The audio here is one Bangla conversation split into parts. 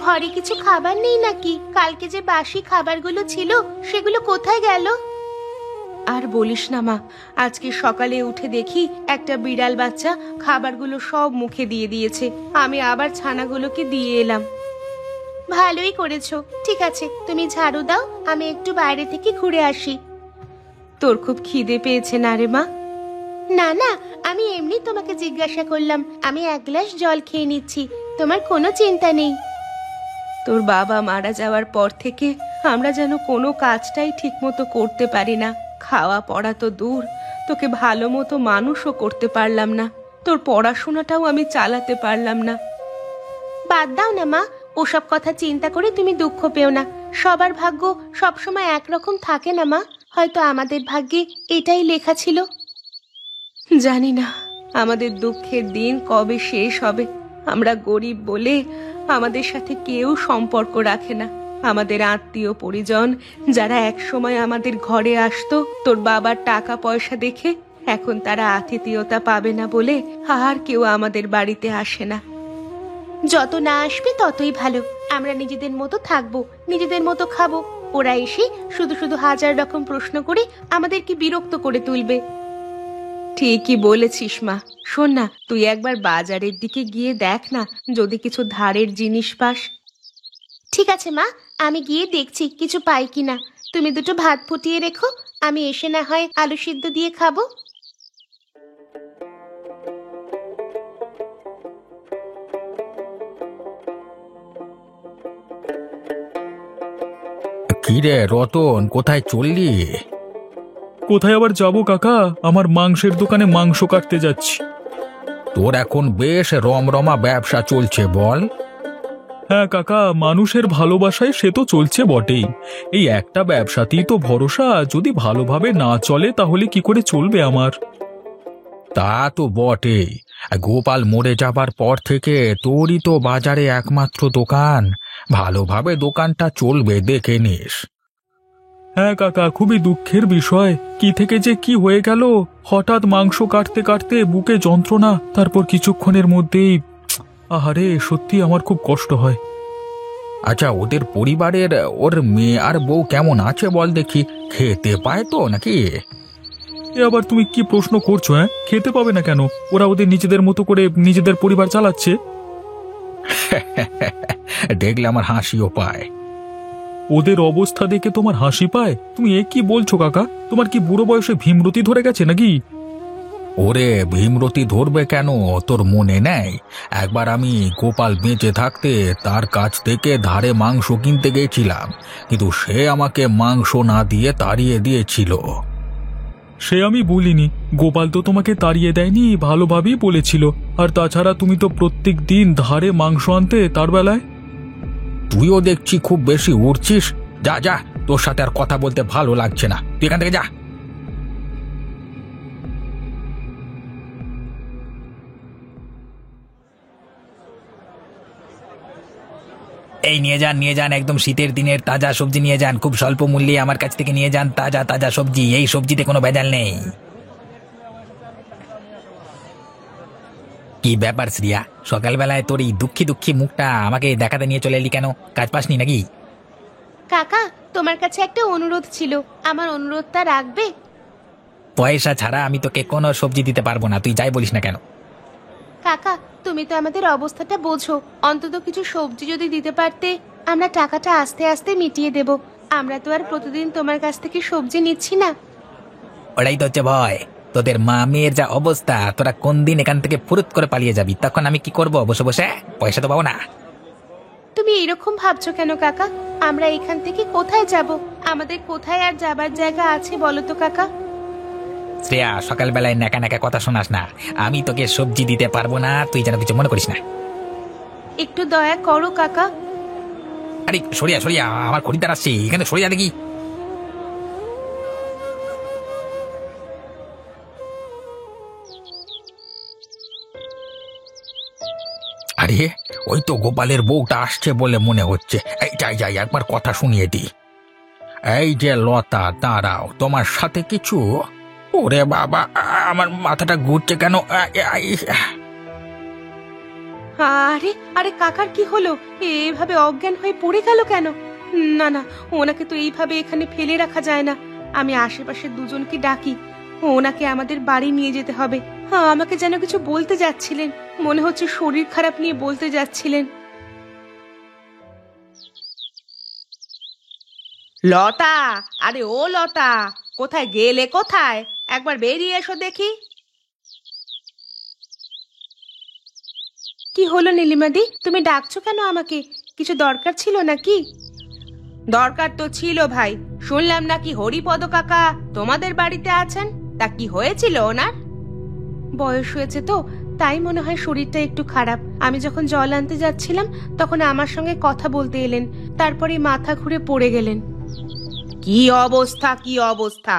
ঘরে কিছু খাবার নেই নাকি? কালকে যে বাসি খাবারগুলো ছিল সেগুলো কোথায় গেল? আর বলিস না মা, আজকে সকালে উঠে দেখি একটা বিড়াল বাচ্চা খাবারগুলো সব মুখে দিয়ে দিয়েছে। আমি আবার ছানাগুলোকে দিয়ে এলাম। ভালোই করেছো। ঠিক আছে, তুমি ঝাড়ু দাও, আমি একটু বাইরে থেকে ঘুরে আসি। তোর খুব খিদে পেয়েছে না রে মা? না না, আমি এমনি তোমাকে জিজ্ঞাসা করলাম। আমি এক গ্লাস জল খেয়ে নিচ্ছি, তোমার কোনো চিন্তা নেই। তোর বাবা মারা যাওয়ার পর থেকে আমরা যেন কোনো কাজটাই ঠিক মতো করতে পারি না। খাওয়া পড়া তো দূর, তোকে ভালো মতো মানুষও করতে পারলাম না। তোর পড়াশোনাটাও আমি চালাতে পারলাম না। বাদ দাও না মা, ওসব কথা চিন্তা করে তুমি দুঃখ পেও না। সবার ভাগ্য সবসময় একরকম থাকে না মা। হয়তো আমাদের ভাগ্যে এটাই লেখা ছিল। জানি না আমাদের দুঃখের দিন কবে শেষ হবে। আমরা গরিব বলে আমাদের সাথে কেউ সম্পর্ক রাখে না। আমাদের আত্মীয় পরিজন যারা একসময় আমাদের ঘরে আসতো তোর বাবার টাকা পয়সা দেখে, এখন তারা আতিথেয়তা পাবে না বলে আর কেউ আমাদের বাড়িতে আসে না। যত না আসবে ততই ভালো। আমরা নিজেদের মতো থাকবো, নিজেদের মতো খাবো। ওরা এসে শুধু শুধু হাজার রকম প্রশ্ন করে আমাদেরকে বিরক্ত করে তুলবে। ঠিকই বলেছিস মা। শোন না, তুই একবার বাজারের দিকে গিয়ে দেখ না, যদি কিছু ধারের জিনিস পাস। ঠিক আছে মা, আমি গিয়ে দেখছি কিছু পাই কিনা। তুমি দুটো ভাত ফুটিয়ে রেখো, আমি এসে না হয় আলু সিদ্ধ দিয়ে খাবো। কিরে রতন, কোথায় চললি? কোথায় আবার যাবো কাকা, আমার মাংসের দোকানে মাংস কাটতে যাচ্ছি। তোর এখন বেশ রমরমা ব্যবসা চলছে বল। হ্যাঁ কাকা, মানুষের ভালোবাসায় সে তো চলছে বটেই। এই একটা ব্যবসাতেই তো ভরসা, যদি ভালোভাবে না চলে তাহলে কি করে চলবে আমার? তা তো বটেই। গোপাল মরে যাবার পর থেকে তোরই তো বাজারে একমাত্র দোকান। ভালোভাবে দোকানটা চলবে দেখে নিস। হ্যাঁ কাকা, খুবই দুঃখের বিষয়। কি থেকে যে কি হয়ে গেল, হঠাৎ মাংস কাটতে কাটতে বুকে যন্ত্রণা, তারপর কিছুক্ষণের মধ্যেই আহারে, সত্যি আমার খুব কষ্ট হয়। আচ্ছা, ওদের পরিবারের ওর মেয়ে আর বউ কেমন আছে বল দেখি। খেতে পায় তো নাকি? এ আবার তুমি কি প্রশ্ন করছো? হ্যাঁ, খেতে পাবে না কেন? ওরা ওদের নিজেদের মতো করে নিজেদের পরিবার চালাচ্ছে। দেখলে আমার হাসিও পায়। ওদের অবস্থা দেখে তোমার হাসি পায়? তুমি এ কি বলছো কাকা? তোমার কি বুড়ো বয়সে ভীমরতি ধরে গেছে নাকি? ওরে, ভীমরতি ধরবে কেন, তোর মনে নেই? একবার আমি গোপাল বেঁচে থাকতে তার কাছ থেকে ধারে মাংস কিনতে গেছিলাম, কিন্তু সে আমাকে মাংস না দিয়ে তাড়িয়ে দিয়েছিল। সে আমি বলিনি, গোপাল তো তোমাকে তাড়িয়ে দেয়নি, ভালোভাবেই বলেছিল। আর তাছাড়া তুমি তো প্রত্যেক দিন ধারে মাংস আনতে তার বেলায়। তুইও দেখছি খুব বেশি উড়ছিস। যা যা, তোর সাথে আর কথা বলতে ভালো লাগছে না, তুই এখান থেকে যা। এই নিয়ে যান, নিয়ে যান, একদম শীতের দিনের তাজা সবজি নিয়ে যান। খুব স্বল্প মূল্যে আমার কাছ থেকে নিয়ে যান তাজা তাজা সবজি। এই সবজিতে কোনো ভেজাল নেই। কি ব্যাপার শ্রিয়া, সকালবেলায় তোর এই দুঃখী দুঃখী মুখটা আমাকে দেখাতে নিয়ে চলে এলি কেন? কাজ পাসনি নাকি? কাকা, তোমার কাছে একটা অনুরোধ ছিল, আমার অনুরোধটা রাখবে? পয়সা ছাড়া আমি তোকে কোনো সবজি দিতে পারবো না, তুই যাই বলিস না কেন। কাকা, তুমি তো আমাদের অবস্থাটা বোঝো। অন্তত কিছু সবজি যদি দিতে পারতে, আমরা টাকাটা আস্তে আস্তে মিটিয়ে দেব। আমরা তো আর প্রতিদিন তোমার কাছ থেকে সবজি নিচ্ছি না। ওটাই তো হচ্ছে ভয়। তোদের মা মেয়ের যা অবস্থা, তোরা কোন দিন এখান থেকে ফুরুত করে পালিয়ে যাবি, তখন আমি কি করব? বসে বসে পয়সা তো পাবো না। তুমি এরকম ভাবছো কেন কাকা? আমরা এখান থেকে কোথায় যাব? আমাদের কোথায় আর যাবার জায়গা আছে বলো তো কাকা? শ্রেয়া, সকালবেলায় নাকা নাকা কথা শোনাস না। আমি তোকে সবজি দিতে পারবো না, তুই যেন কিছু মনে করিস না। একটু দয়া করো কাকা। আরে সরিয়া সরিয়া, আমার খরিদ্দার আসছে, এখানে সরিয়া দেখি। আরে ওই তো গোপালের বউটা আসছে বলে মনে হচ্ছে। এই যাই যাই, একবার কথা শুনিয়ে দি। এই যে লতা, দাঁড়াও, তোমার সাথে কিছু। ওরে বাবা, আমার মাথাটা ঘুরছে কেন? আরে আরে কাকার কি হলো? এভাবে অজ্ঞান হয়ে পড়ে গেল কেন? না না, ওনাকে তো এইভাবে এখানে ফেলে রাখা যায় না। আমি আশেপাশের দুজনকে ডাকি, ওনাকে আমাদের বাড়ি নিয়ে যেতে হবে। আমাকে যেন কিছু বলতে যাচ্ছিলেন, মনে হচ্ছে শরীর খারাপ নিয়ে বলতে যাচ্ছিলেন। লতা, আরে ও লতা, কোথায় গেলে? কোথায়? একবার বেরিয়ে এসো দেখি। কি হলো নীলিমাদি, তুমি ডাকছো কেন আমাকে? কিছু দরকার ছিল নাকি? দরকার তো ছিল ভাই, শুনলাম নাকি হরিপদ কাকা তোমাদের বাড়িতে আছেন। তা কি হয়েছিল ওনার? বয়স হয়েছে তো, তাই মনে হয় শরীরটা একটু খারাপ। আমি যখন জল আনতে যাচ্ছিলাম তখন আমার সঙ্গে কথা বলতে এলেন, তারপরে মাথা ঘুরে পড়ে গেলেন। কি অবস্থা, কি অবস্থা!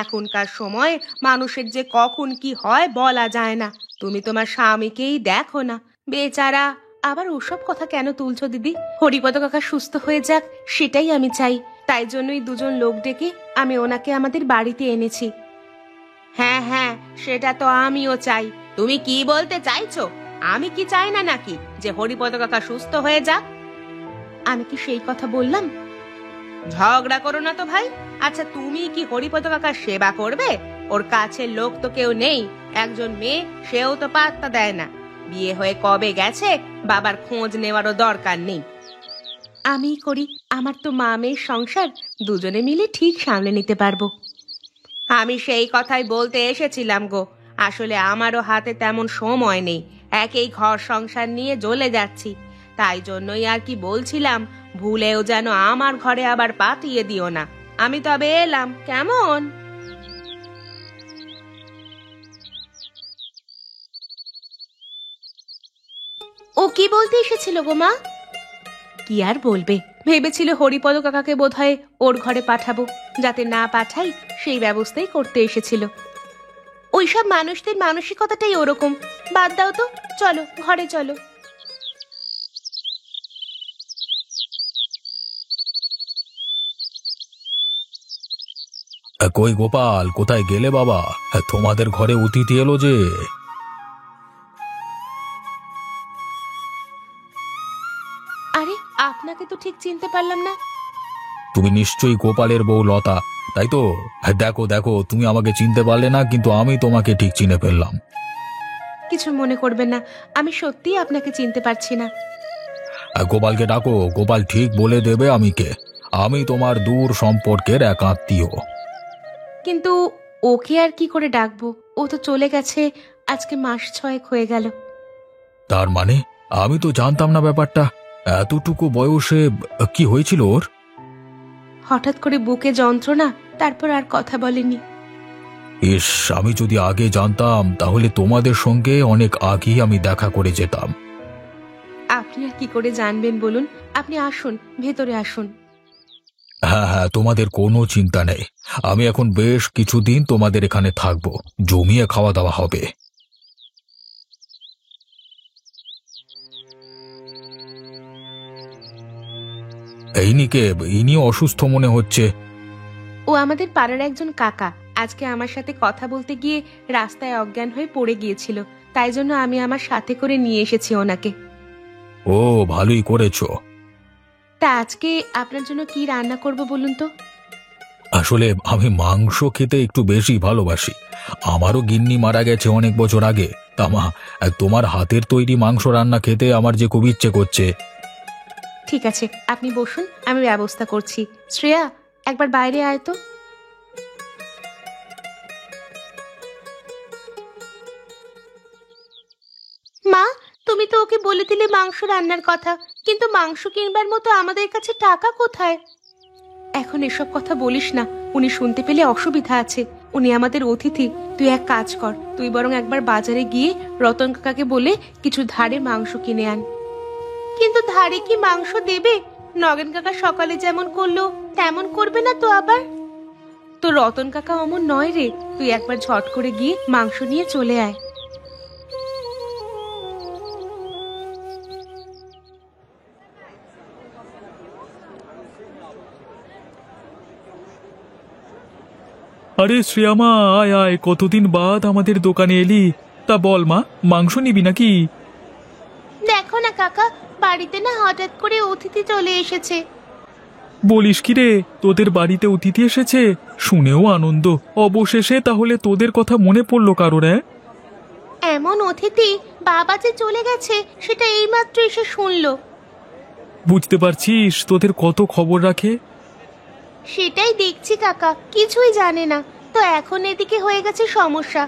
এখনকার সময় মানুষের যে কখন কি হয় বলা যায় না। তুমি তোমার স্বামীকেই দেখো না, বেচারা। আবার ওসব কথা কেন তুলছো দিদি? হরিপদ কাকা সুস্থ হয়ে যাক, সেটাই আমি চাই। তাই জন্যই দুজন লোক ডেকে আমি ওনাকে আমাদের বাড়িতে এনেছি। হ্যাঁ হ্যাঁ, সেটা তো আমিও চাই। তুমি কি বলতে চাইছো? আমি কি চাই না নাকি যে হরিপদ কাকা সুস্থ হয়ে যাক? আমি কি সেই কথা বললাম? ঝগড়া করো না তো ভাই। আচ্ছা, তুমি কি হরিপদ কাকার সেবা করবে? ওর কাছের লোক তো কেউ নেই। একজন মেয়ে, সেও তো পাত্তা দেয় না। বিয়ে হয়ে কবে গেছে, বাবার খোঁজ নেওয়ারও দরকার নেই। আমি করি, আমার তো মা মেয়ের সংসার, দুজনে মিলে ঠিক সামলে নিতে পারবো। আমি সেই কথাই বলতে এসেছিলাম গো। আসলে আমারও হাতে তেমন সময় নেই, একই ঘর সংসার নিয়ে জ্বলে যাচ্ছি। তাই জন্যই আর কি বলছিলাম, ভুলেও যেন আমার ঘরে আবার পাঠিয়ে দিও না। আমি তবে এলাম, কেমন? ও কি বলতে এসেছিল গো মা? কি আর বলবে, ভেবেছিল হরিপদ কাকাকে বোধহয় ওর ঘরে পাঠাবো। যাতে না পাঠাই সেই ব্যবস্থাই করতে এসেছিল। ওইসব মানুষদের মানসিকতাটাই ওরকম। বাদ দাও তো, চলো ঘরে চলো। কই গোপাল, কোথায় গেলে বাবা? তোমাদের ঘরে অতিথি এলো যে। আরে, আপনাকে তো ঠিক চিনতে পারলাম না। তুমি নিশ্চয়ই গোপালের বউ লতা, তাই তো? দেখো দেখো, তুমি আমাকে চিনতে পারলে না, কিন্তু আমি তোমাকে ঠিক চিনে ফেললাম। কিছু মনে করবেন না, আমি সত্যিই আপনাকে চিনতে পারছি না। গোপালকে ডাকো, গোপাল ঠিক বলে দেবে আমি কে। আমি তোমার দূর সম্পর্কের এক আত্মীয়। কিন্তু ওকে আর কি করে ডাকবো? ও তো চলে গেছে, আজকে মাস 6 হয়ে গেল। তার মানে আমি তো জানতাম না ব্যাপারটা। এতটুকু বয়সে কি হয়েছিল ওর? হঠাৎ করে বুকে যন্ত্রণা, তারপর আর কথা বলেনি। ইস, আমি যদি আগে জানতাম তাহলে তোমাদের সঙ্গে অনেক আগেই আমি দেখা করে যেতাম। আপনি আর কি করে জানবেন বলুন? আপনি আসুন, ভেতরে আসুন। হ্যাঁ হ্যাঁ, তোমাদের কোনো চিন্তা নেই। আমি এখন বেশ কিছুদিন তোমাদের এখানে থাকবো, জমিয়ে খাওয়া দাওয়া হবে। এই নিকে, ইনি অসুস্থ মনে হচ্ছে। ও আমাদের পাড়ার একজন কাকা। আজকে আমার সাথে কথা বলতে গিয়ে রাস্তায় অজ্ঞান হয়ে পড়ে গিয়েছিল, তাই জন্য আমি আমার সাথে করে নিয়ে এসেছি ওনাকে। ও, ভালোই করেছো। তা আজকে আপনার জন্য কি রান্না করব বলুন তো? আসলে আমি মাংস খেতে একটু বেশি ভালোবাসি। আমারও গিন্নি মারা গেছে অনেক বছর আগে। তা মা, তোমার হাতের তৈরি মাংস রান্না খেতে আমার যে খুব ইচ্ছে করছে। ঠিক আছে, আপনি বসুন, আমি ব্যবস্থা করছি। শ্রেয়া, একবার বাইরে আয় তো। মা, তুমি তো ওকে বলে দিলে মাংস রান্নার কথা, কিন্তু মাংস কিনবার মতো আমাদের কাছে টাকা কোথায়? এখন এসব কথা বলিস না, উনি শুনতে পেলে অসুবিধা আছে। উনি আমাদের অতিথি। তুই এক কাজ কর, তুই বরং একবার বাজারে গিয়ে রতন কাকাকে বলে কিছু ধারে মাংস কিনে আন। কিন্তু ধারে কি মাংস দেবে? নগেন কাকা সকালে যেমন করলো তেমন করবে না তো আবার? তো রতন কাকা অমন নয় রে, তুই একবার ঝট করে গিয়ে মাংস নিয়ে চলে আয়। আরে শ্রেয়ামা, আয় আয়, কতদিন বাদ আমাদের দোকানে এলি। তা বল মা, মাংস নিবি নাকি? কাকা, বাড়িতে না হঠাৎ করে অতিথি চলে এসেছে। বলিস কি রে, তোদের বাড়িতে অতিথি এসেছে? শুনেও আনন্দ। অবশেষে তাহলে তোদের কথা মনে পড়লো কারোর? এমন অতিথি বাবা যে চলে গেছে সেটা এইমাত্র এসে শুনলো। বুঝতে পারছিস তোদের কত খবর রাখে। সেটাই দেখছি কাকা, কিছুই জানে না। তো এখন এদিকে হয়ে গেছে সমস্যা।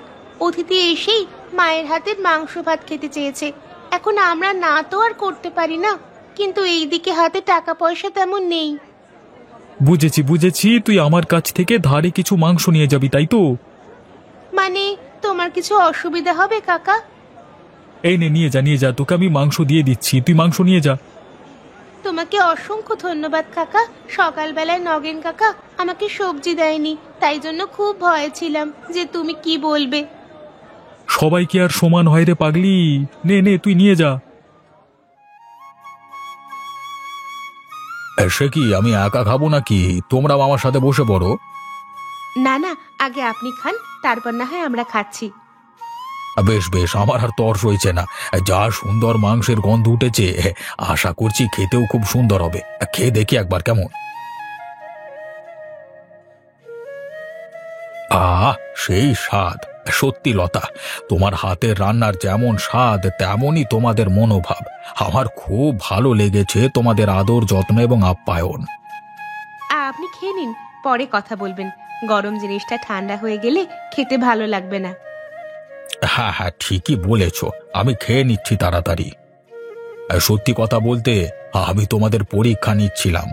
অতিথি এসেই মায়ের হাতের মাংস ভাত খেতে চেয়েছে। এখন আমরা না তো আর করতে পারি না, কিন্তু এইদিকে হাতে টাকা পয়সা তেমন নেই। বুঝেছি বুঝেছি, তুই আমার কাছ থেকে ধারে কিছু মাংস নিয়ে যাবি, তাই তো? মানে তোমার কিছু অসুবিধা হবে কাকা? এই নে, নিয়ে যা নিয়ে যা, তোকে আমি মাংস দিয়ে দিচ্ছি, তুই মাংস নিয়ে যা। তোমাকে অসংখ্য ধন্যবাদ কাকা। সকালবেলায় নগেন কাকা আমাকে সবজি দেয়নি, তাই জন্য খুব ভয়ে ছিলাম যে তুমি কি বলবে। সবাই কি আর সমান হয় রে পাগলি? নে নে, তুই নিয়ে যা। সে কি, আমি একা খাবো নাকি? তোমরাও আমার সাথে বসে পড়ো। না না, আগে আপনি খান, তারপর না হয় আমরা খাচ্ছি। বেশ বেশ, আমার আর তর্স হয়েছে না। যা সুন্দর মাংসের গন্ধ উঠেছে, আশা করছি খেতেও খুব সুন্দর হবে। খেয়ে দেখি একবার কেমন। সেই স্বাদ! সত্যি লতা, তোমার হাতের রান্নার যেমন স্বাদ তেমনই তোমাদের মনোভাব। আমার খুব ভালো লেগেছে তোমাদের আদর, যত্ন এবং আপ্যায়ন। আপনি খেয়ে নিন, পরে কথা বলবেন। গরম জিনিসটা ঠান্ডা হয়ে গেলে খেতে ভালো লাগবে না। হ্যাঁ হ্যাঁ, ঠিকই বলেছ, আমি খেয়ে নিচ্ছি তাড়াতাড়ি। সত্যি কথা বলতে, আমি তোমাদের পরীক্ষা নিচ্ছিলাম।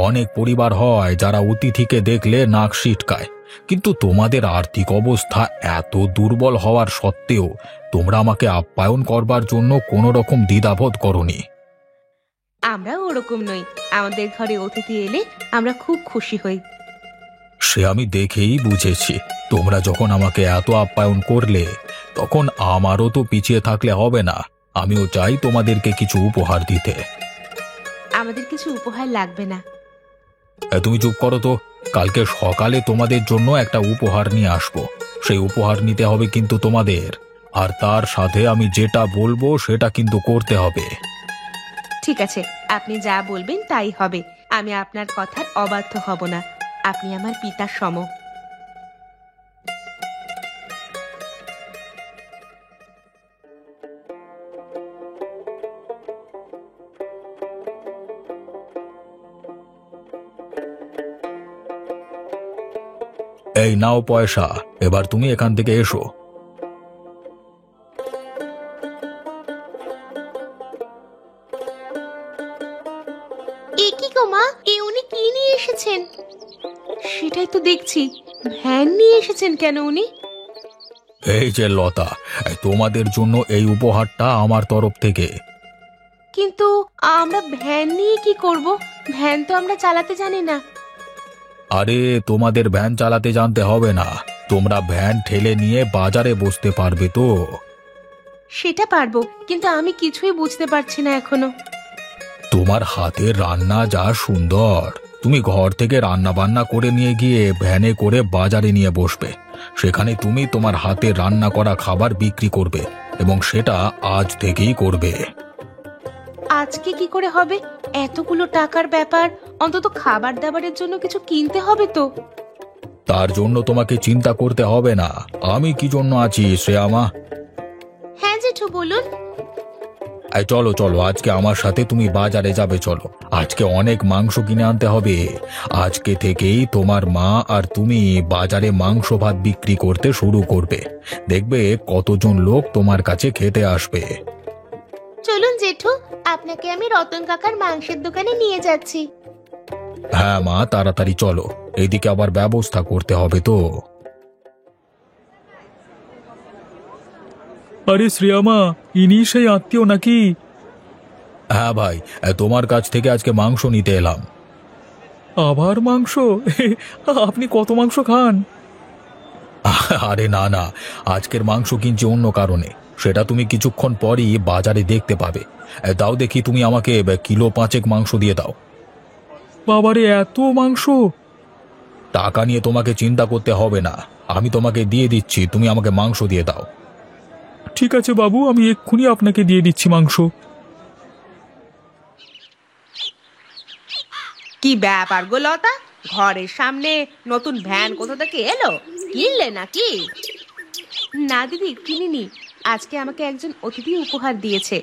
অনেক পরিবার হয় যারা অতিথিকে দেখলে নাক সিটকায়, কিন্তু তোমাদের আর্থিক অবস্থা এত দুর্বল হওয়ার সত্ত্বেও তোমরা আমাকে আপ্যায়ন করবার জন্য কোনো রকম দ্বিধাবোধ করনি। আমরাও ওরকম নই, আমাদের ঘরে অতিথি এলে আমরা খুব খুশি হই। সে আমি দেখেই বুঝেছি। তোমরা যখন আমাকে এত আপ্যায়ন করলে, তখন আমারও তো পিছিয়ে থাকলে হবে না। আমিও চাই তোমাদেরকে কিছু উপহার দিতে। আমাদের কিছু উপহার লাগবে না। তুমি চুপ করো তো। কালকে সকালে তোমাদের জন্য একটা উপহার নিয়ে আসবো। সেই উপহার নিতে হবে কিন্তু তোমাদের, আর তার সাথে আমি যেটা বলবো সেটা কিন্তু করতে হবে। ঠিক আছে, আপনি যা বলবেন তাই হবে। আমি আপনার কথার অবাধ্য হব না। আপনি আমার পিতার সম। এই নাও পয়সা, এবার তুমি এখান থেকে এসো। এ কি গো মা, এ উনি কি নিয়ে এসেছেন? সেটাই তো দেখছি, ভ্যান নিয়ে এসেছেন কেন উনি? এই যে লতা, তোমাদের জন্য এই উপহারটা আমার তরফ থেকে। কিন্তু আমরা ভ্যান নিয়ে কি করব? ভ্যান তো আমরা চালাতে জানি না। আরে, তোমাদের ভ্যান চালাতে জানতে হবে না। তোমরা ভ্যান ঠেলে নিয়ে বাজারে বসতে পারবে তো? সেটা পারবো, কিন্তু আমি কিছুই বুঝতে পারছি না এখনো। তোমার হাতের রান্না যা সুন্দর, তুমি ঘর থেকে রান্না বান্না করে নিয়ে গিয়ে ভ্যানে করে বাজারে নিয়ে বসবে। সেখানে তুমি তোমার হাতের রান্না করা খাবার বিক্রি করবে, এবং সেটা আজ থেকেই করবে। আজকে কি করে হবে? এতগুলো টাকার ব্যাপার, অন্তত খাবার দাবারের জন্য কিছু কিনতে হবে তো। তার জন্য তোমাকে চিন্তা করতে হবে না। আমি কি জন্য আছি শ্রেয়ামা। হ্যাঁ জেঠু, বলুন। চলো চলো, আজকে আমার সাথে তুমি বাজারে যাবে। চলো, আজকে অনেক মাংস কিনে আনতে হবে। আজকে থেকেই তোমার মা আর তুমি বাজারে মাংস ভাত বিক্রি করতে শুরু করবে। দেখবে কতজন লোক তোমার কাছে খেতে আসবে। চলুন জেঠু, আপনাকে আমি রতন কাকার মাংসের দোকানে নিয়ে যাচ্ছি। হ্যাঁ মা, তাড়াতাড়ি চলো, এদিকে আবার ব্যবস্থা করতে হবে তো। আরে শ্রেয়ামা, ইনি সেই আত্মীয় নাকি? হ্যাঁ ভাই, তোমার কাছ থেকে আজকে মাংস নিতে এলাম। আবার মাংস? আপনি কত মাংস খান? আরে না না, আজকের মাংস কিনছি অন্য কারণে। সেটা তুমি কিছুক্ষণ পরই বাজারে দেখতে পাবে। দাও দেখি, তুমি আমাকে কিলো 5 মাংস দিয়ে দাও। বাবারে, এত মাংস! টাকা নিয়ে তোমাকে চিন্তা করতে হবে না, আমি তোমাকে দিয়ে দিচ্ছি, তুমি আমাকে মাংস দিয়ে দাও। ঠিক আছে বাবু, আমি এক্ষুনি আপনাকে দিয়ে দিচ্ছি মাংস। কি ব্যাপার গো লতা, ঘরের সামনে নতুন ভ্যান কোথা থেকে এলো? কিনলে নাকি? না দিদি, কিনিনি। আজকে আমাকে একজন অতিথি উপহার দিয়েছে।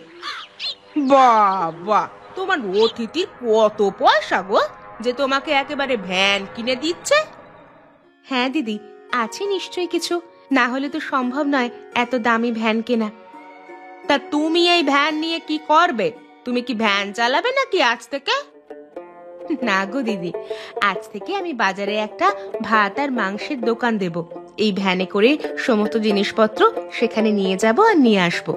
বাবা, তোমার অতিথি কত পয়সা গো, যে তোমাকে একেবারে ভ্যান কিনে দিচ্ছে? হ্যাঁ দিদি, আছে নিশ্চয়ই কিছু, না হলে তো সম্ভব নয় এত দামি ভ্যান কেনা। তা তুমি এই ভ্যান নিয়ে কি করবে? তুমি কি ভ্যান চালাবে নাকি আজ থেকে? না গো দিদি, আজ থেকে আমি বাজারে একটা ভাত আর মাংসের দোকান দেব। এই ভ্যানে করে সমস্ত জিনিসপত্র সেখানে নিয়ে যাব আর নিয়ে আসব।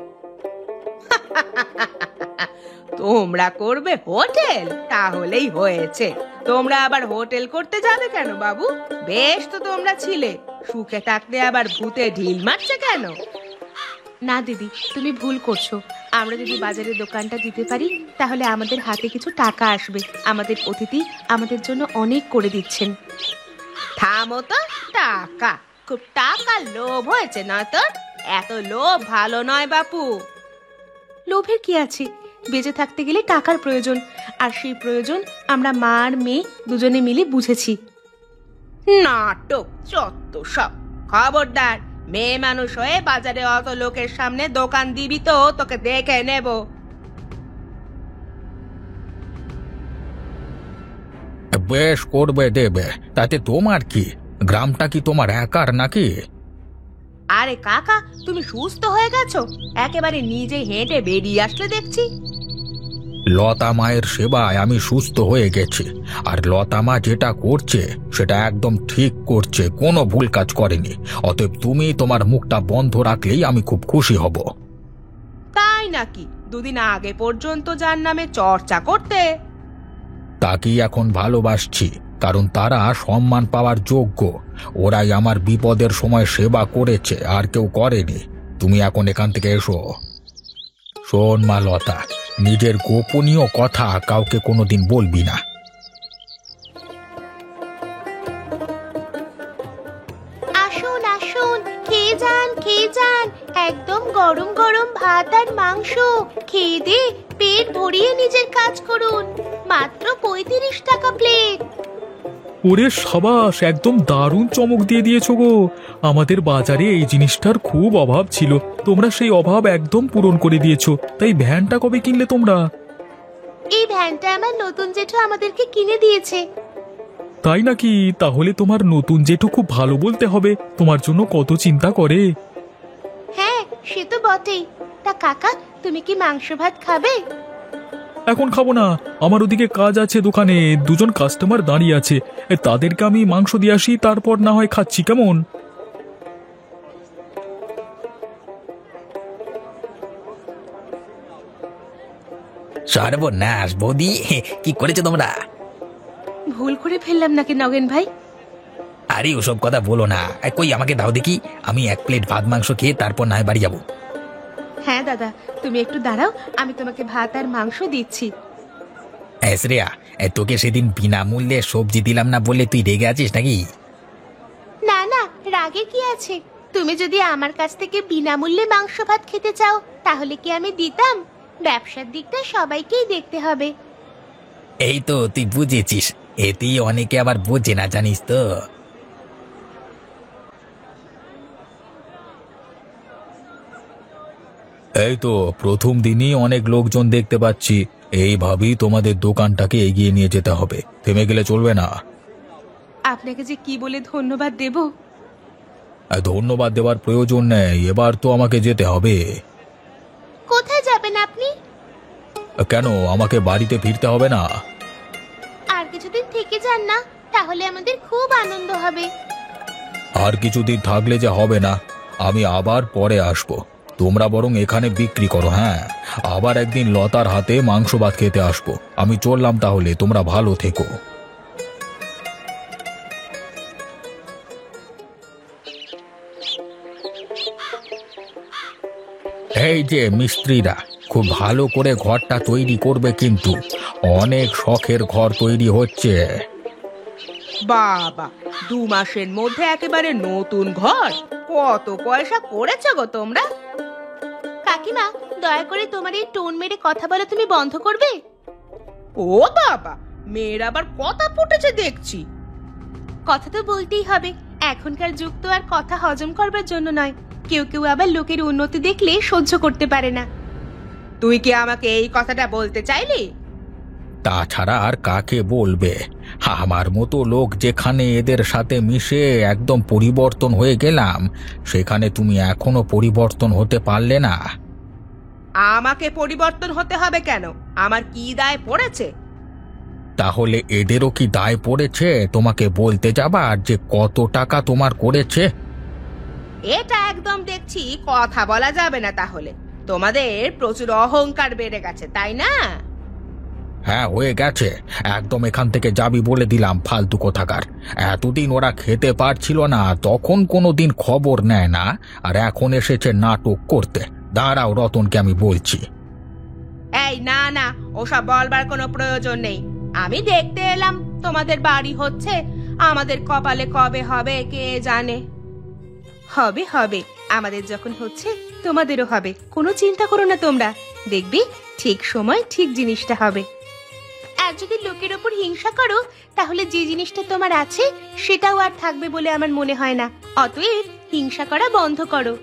তোমরা করবে হোটেল? তাহলেই হয়েছে। তোমরা আবার হোটেল করতে যাবে কেন বাবু? বেশ তো তোমরা ছিলে, সুখে থাকতে আবার ভূতে ঢিল মারছে কেন? না দিদি, তুমি ভুল করছো। আমরা যদি বাজারে দোকানটা দিতে পারি তাহলে আমাদের হাতে কিছু টাকা আসবে। আমাদের অতিথি আমাদের জন্য অনেক করে দিচ্ছেন। থামো তো, টাকা? খুব টাকা লোভ হয়েছে না তোর? এত লোভ ভালো নয় বাপু। লোভের কি আছে? বেঁচে থাকতে গেলে টাকার প্রয়োজন, আর সেই প্রয়োজন আমরা মা আর মেয়ে দুজনে মিলে বুঝেছি। নাটক চত্ব সব। খবরদার, মেয়ে মানুষ হয়ে বাজারে অত লোকের সামনে দোকান দিবি তো তোকে দেখে নেব। বেশ করবে, দেবে, তাতে তোমার কি? গ্রামটা কি তোমার একার নাকি? আরে কাকা, তুমি সুস্থ হয়ে গেছো? একেবারে নিজে হেঁটে বেরিয়ে আসলে দেখছি। লতা মায়ের সেবায় আমি সুস্থ হয়ে গেছি। আর লতা মা যেটা করছে সেটা একদম ঠিক করছে, কোনো ভুল কাজ করেনি। অতএব তুমি তোমার মুখটা বন্ধ রাখলেই আমি খুব খুশি হব। তাই নাকি? দুদিন আগে পর্যন্ত যার নামে চর্চা করতে। তাকেই এখন ভালোবাসছি, কারণ তারা সম্মান পাওয়ার যোগ্য। ওরাই আমার বিপদের সময় সেবা করেছে, আর কেউ করেনি। তুমি এখন এখান থেকে এসো। শোন মা লতা, নিজের গোপনীয় কথা কাউকে কোনোদিন বলবি না। আসুন আসুন, খেয়ে যান খেয়ে যান। একদম গরম গরম ভাত আর মাংস খেয়ে দিয়ে পেট ভরিয়ে নিজের কাজ করুন। মাত্র 35 টাকা প্লেট। ওরে সাবাস, একদম দারুণ চমক দিয়ে দিয়েছো গো। আমাদের বাজারে এই জিনিসটার খুব অভাব ছিল, তোমরা সেই অভাব একদম পূরণ করে দিয়েছো। তাই ভ্যানটা কবে কিনলে তোমরা? এই ভ্যানটা আমার নতুন জেঠু আমাদেরকে কিনে দিয়েছে। তাই নাকি? তাহলে তোমার নতুন জেঠু খুব ভালো বলতে হবে, তোমার জন্য কত চিন্তা করে। হ্যাঁ, সে তো বটেই। তা কাকা, তুমি কি মাংস ভাত খাবে? এখন খাবো না, আমার ওদিকে কাজ আছে, দোকানে দুজন কাস্টমার দাঁড়িয়ে আছে, তাদেরকে আমি মাংস দিয়ে আসি, তারপর না হয় খাচ্ছি, কেমন? সর্বনাশ বৌদি, কি করেছো তোমরা? ভুল করে ফেললাম নাকি নগেন ভাই? আরে ওসব কথা বলো না। কই আমাকে দাও দেখি, আমি 1 প্লেট ভাত মাংস খেয়ে তারপর না হয় বাড়ি যাবো। হ্যাঁ দাদা, তুমি একটু দাঁড়াও, আমি তোমাকে ভাত আর মাংস দিচ্ছি। শ্রেয়া, তোকে সেদিন বিনামূল্যে সবজি দিলাম না বললে তুই রেগে আছিস নাকি? না না, রাগে কি আছে? তুমি যদি আমার কাছ থেকে বিনামূল্যে মাংস ভাত খেতে চাও তাহলে কি আমি দিতাম? ব্যবসার দিকটা সবাইকেই দেখতে হবে। এই তো তুই বুঝেছিস, এতেই অনেকে আবার বোঝে না, জানিস তো। এই তো প্রথম দিনই অনেক লোকজন দেখতে পাচ্ছি। এইভাবেই তোমাদের দোকানটাকে এগিয়ে নিয়ে যেতে হবে, থেমে গেলে চলবে না। আপনাকে যে কি বলে ধন্যবাদ দেব। ধন্যবাদ দেওয়ার প্রয়োজন নেই, এবার তো আমাকে যেতে হবে। কোথায় যাবেন আপনি? কেন, আমাকে বাড়িতে ফিরতে হবে না? আর কিছুদিন থেকে যান না, তাহলে আমাদের খুব আনন্দ হবে। আর কিছুদিন থাকলে যে হবে না, আমি আবার পরে আসব। তোমরা বরং এখানে বিক্রি করো। হ্যাঁ, আবার একদিন লতার হাতে মাংস ভাত খেতে আসবো। আমি চললাম তাহলে, তোমরা ভালো থেকো। এই যে মিস্ত্রিরা, খুব ভালো করে ঘরটা তৈরি করবে, কিন্তু অনেক শখের ঘর তৈরি হচ্ছে। বাবা, 2 মাসের মধ্যে একেবারে নতুন ঘর! কত পয়সা করেছো গো তোমরা? কাকিমা, দয়া করে তোমার এই টোন মেরে কথা বলা তুমি বন্ধ করবে? ও বাবা, মেয়ের আবার কথা ফুটেছে দেখছি। কথা তো বলতেই হবে, এখনকার যুগ তো আর কথা হজম করবার জন্য নয়। কেউ কেউ আবার লোকের উন্নতি দেখলে সহ্য করতে পারে না। তুই কি আমাকে এই কথাটা বলতে চাইলি? তাছাড়া আর কাকে বলবে? আমার মতো লোক যেখানে এদের সাথে মিশে একদম পরিবর্তন হয়ে গেলাম, সেখানে তুমি এখনো পরিবর্তন হতে পারলে না। আমাকে পরিবর্তন হতে হবে কেন? আমার কি দায় পড়েছে? তাহলে এদেরও কি দায় পড়েছে তোমাকে বলতে যাবার যে কত টাকা তোমার করেছে? এটা একদম দেখছি কথা বলা যাবে না। তাহলে তোমাদের প্রচুর অহংকার বেড়ে গেছে, তাই না? হ্যাঁ, হয়ে গেছে। একদম এখান থেকে যাবি বলে দিলাম, ফালতু কোথাকার। এতদিন ওরা খেতে পারছিল না, তখন কোনো দিন খবর নেয় না, আর এখন এসেছে নাটক করতে। দাঁড়াও, রতনকে আমি বলছি। এই না না, ওসব বলবার কোনো প্রয়োজন নেই। আমি দেখতে এলাম তোমাদের বাড়ি হচ্ছে, আমাদের কপালে কবে হবে কে জানে। হবে হবে, আমাদের যখন হচ্ছে তোমাদেরও হবে, কোনো চিন্তা করো না তোমরা। দেখবি ঠিক সময় ঠিক জিনিসটা হবে। আর যদি লোকের ওপর হিংসা করো, তাহলে যে জিনিসটা তোমার আছে সেটাও আর থাকবে বলে আমার মনে হয় না। অতএব হিংসা করা বন্ধ করো।